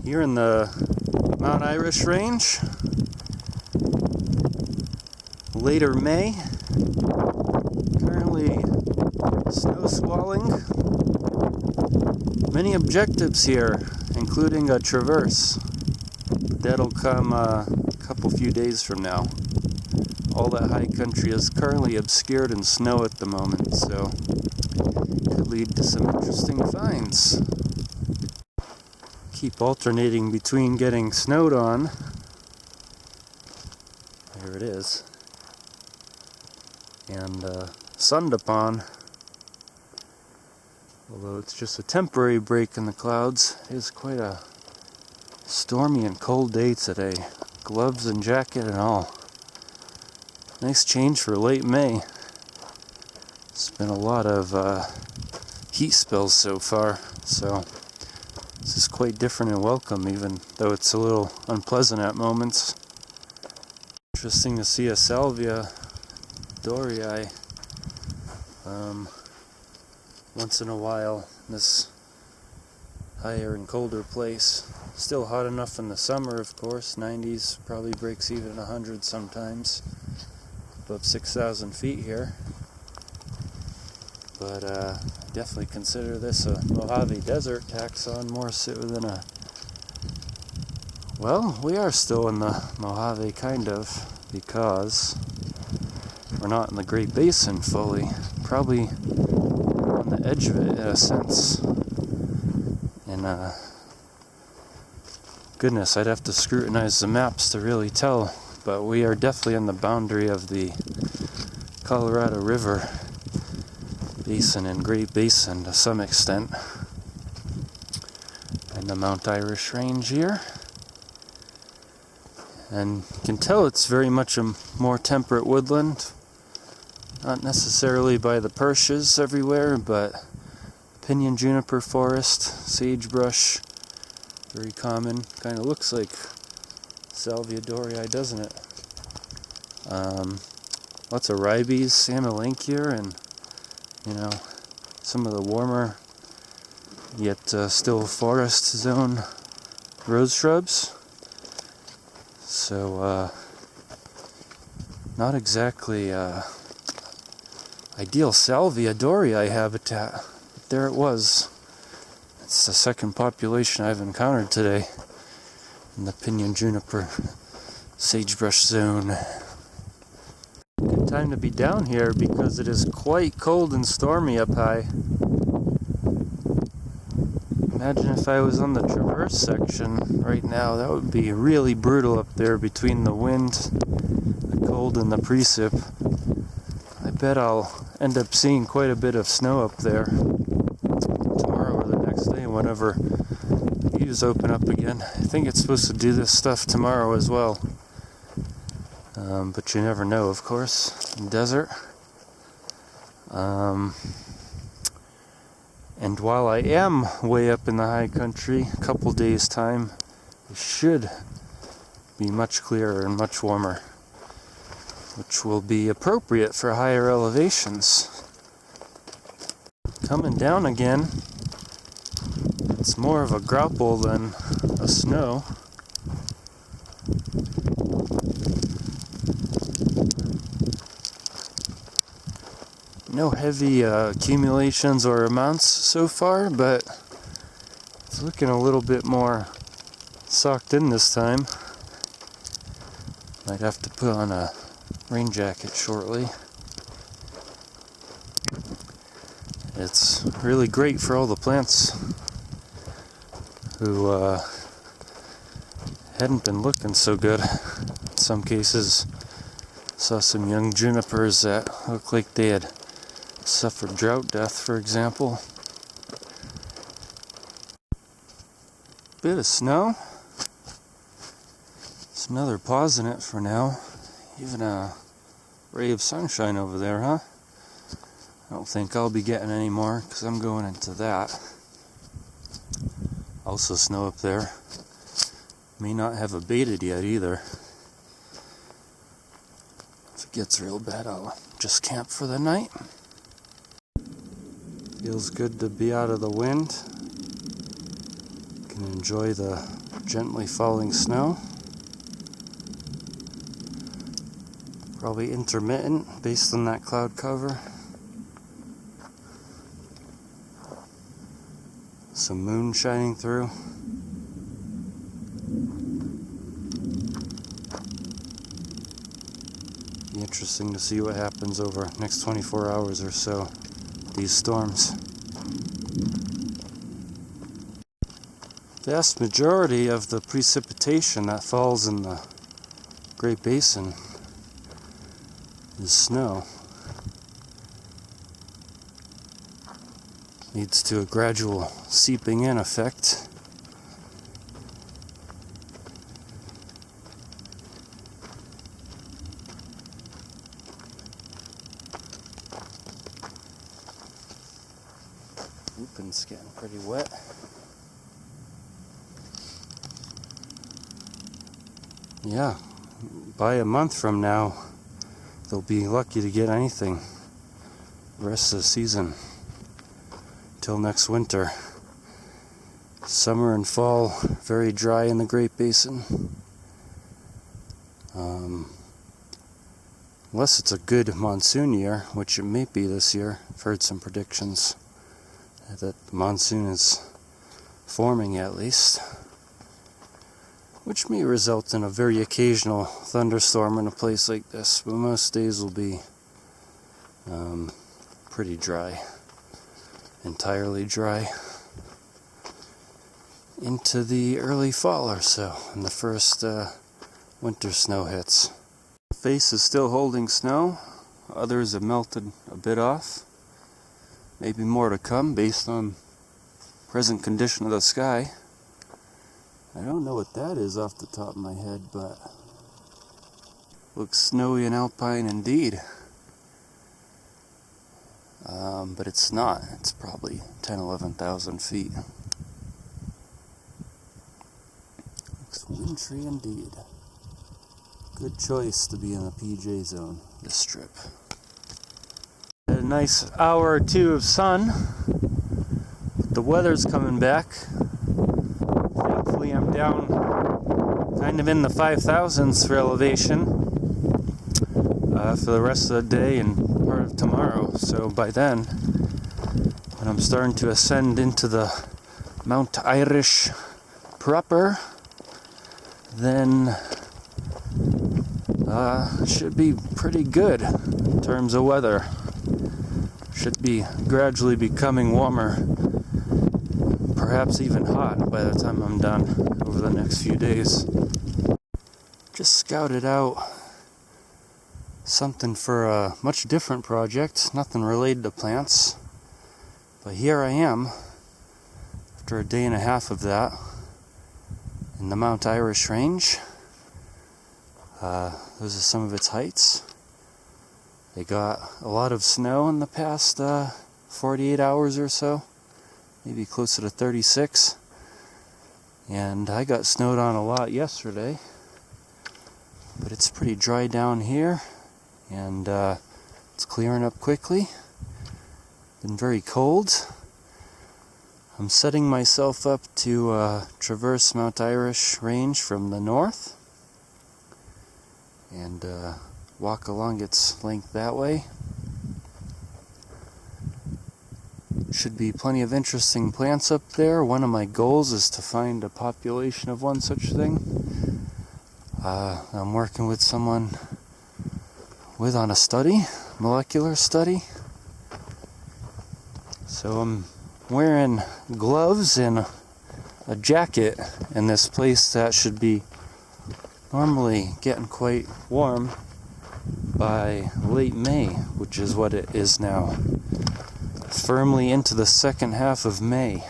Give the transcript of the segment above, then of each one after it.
Here in the Mount Irish Range, later May, currently snow squalling. Many objectives here, including a traverse. That'll come a few days from now. All that high country is currently obscured in snow at the moment, so could lead to some interesting finds. Keep alternating between getting snowed on, there it is, and sunned upon. Although it's just a temporary break in the clouds, it is quite a stormy and cold day today. Gloves and jacket and all. Nice change for late May. It's been a lot of heat spells so far, so this is quite different and welcome, even though it's a little unpleasant at moments. Interesting to see a salvia dorii once in a while in this higher and colder place. Still hot enough in the summer, of course. 90s, probably breaks even 100 sometimes. Above 6,000 feet here. But I definitely consider this a Mojave Desert taxon, more so than a... Well, we are still in the Mojave, kind of, because we're not in the Great Basin fully. Probably on the edge of it, in a sense. And goodness, I'd have to scrutinize the maps to really tell, but we are definitely on the boundary of the Colorado River Basin and Great Basin to some extent, and the Mount Irish Range here. And you can tell it's very much a more temperate woodland, not necessarily by the perches everywhere, but pinyon juniper forest, sagebrush, very common. Kind of looks like salvia dorii, doesn't it? Lots of ribes, Amelanchier, and some of the warmer yet still forest zone rose shrubs. So not exactly ideal salvia dorii habitat, but there it was. It's the second population I've encountered today in the pinyon juniper sagebrush zone. Good time to be down here because it is quite cold and stormy up high. Imagine if I was on the traverse section right now. That would be really brutal up there between the wind, the cold, and the precip. I bet I'll end up seeing quite a bit of snow up there tomorrow or the next day whenever views open up again. I think it's supposed to do this stuff tomorrow as well. But you never know, of course, in desert. And while I am way up in the high country, a couple days' time, it should be much clearer and much warmer, which will be appropriate for higher elevations. Coming down again, it's more of a grapple than a snow. No heavy accumulations or amounts so far, but it's looking a little bit more socked in this time. Might have to put on a rain jacket shortly. It's really great for all the plants who hadn't been looking so good. In some cases, saw some young junipers that looked like they had suffered drought death, for example. Bit of snow. It's another pause in it for now. Even a ray of sunshine over there, huh? I don't think I'll be getting any more because I'm going into that. Also snow up there. May not have abated yet either. If it gets real bad, I'll just camp for the night. Feels good to be out of the wind. can enjoy the gently falling snow. Probably intermittent based on that cloud cover. Some moon shining through. Be interesting to see what happens over the next 24 hours or so, these storms. The vast majority of the precipitation that falls in the Great Basin is snow. Leads to a gradual seeping in effect. Roofing's getting pretty wet. Yeah, by a month from now, they'll be lucky to get anything the rest of the season. Till next winter. Summer and fall, very dry in the Great Basin. Unless it's a good monsoon year, which it may be this year. I've heard some predictions that the monsoon is forming at least, which may result in a very occasional thunderstorm in a place like this, but most days will be pretty dry, entirely dry, into the early fall or so, and the first winter snow hits. The face is still holding snow, others have melted a bit off, maybe more to come based on present condition of the sky. I don't know what that is off the top of my head, but looks snowy and alpine indeed. But it's not. It's probably 10,000-11,000 feet. Looks wintry indeed. Good choice to be in the PJ zone this trip. A nice hour or two of sun. The weather's coming back. Thankfully I'm down kind of in the 5,000s for elevation for the rest of the day and part of tomorrow. So by then, when I'm starting to ascend into the Mount Irish proper, then should be pretty good in terms of weather. Should be gradually becoming warmer, perhaps even hot by the time I'm done over the next few days. Just scouted out something for a much different project, nothing related to plants, but here I am after a day and a half of that in the Mount Irish range. Those are some of its heights. They got a lot of snow in the past 48 hours or so, maybe closer to 36, and I got snowed on a lot yesterday, but it's pretty dry down here, and it's clearing up quickly. Been very cold. I'm setting myself up to traverse Mount Irish range from the north and walk along its length that way. Should be plenty of interesting plants up there. One of my goals is to find a population of one such thing. I'm working with someone on a study, molecular study. So I'm wearing gloves and a jacket in this place that should be normally getting quite warm by late May, which is what it is now. Firmly into the second half of May.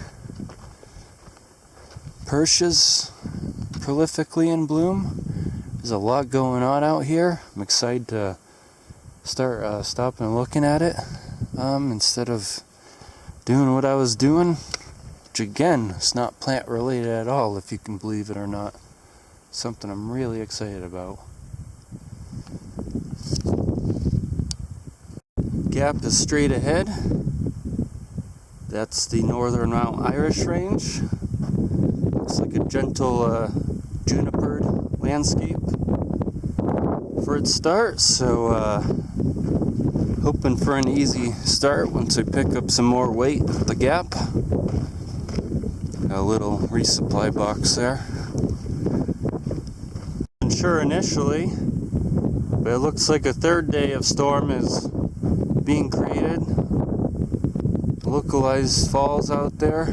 Persia's prolifically in bloom. There's a lot going on out here. I'm excited to start stopping and looking at it instead of doing what I was doing, which again, it's not plant related at all, if you can believe it or not. Something I'm really excited about. Gap is straight ahead. That's the northern Mount Irish range. gentle junipered landscape for its start, so hoping for an easy start once we pick up some more weight at the gap. Got a little resupply box there. Wasn't sure initially, but it looks like a third day of storm is being created. Localized falls out there.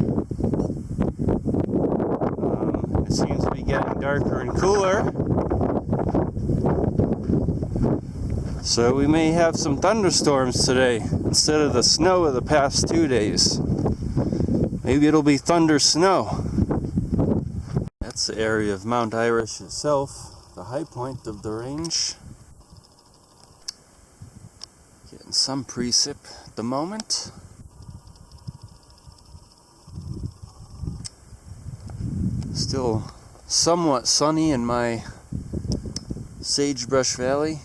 It seems to be getting darker and cooler. So we may have some thunderstorms today instead of the snow of the past 2 days. Maybe it'll be thunder snow. That's the area of Mount Irish itself, the high point of the range. Getting some precip at the moment. Still somewhat sunny in my Sagebrush Valley.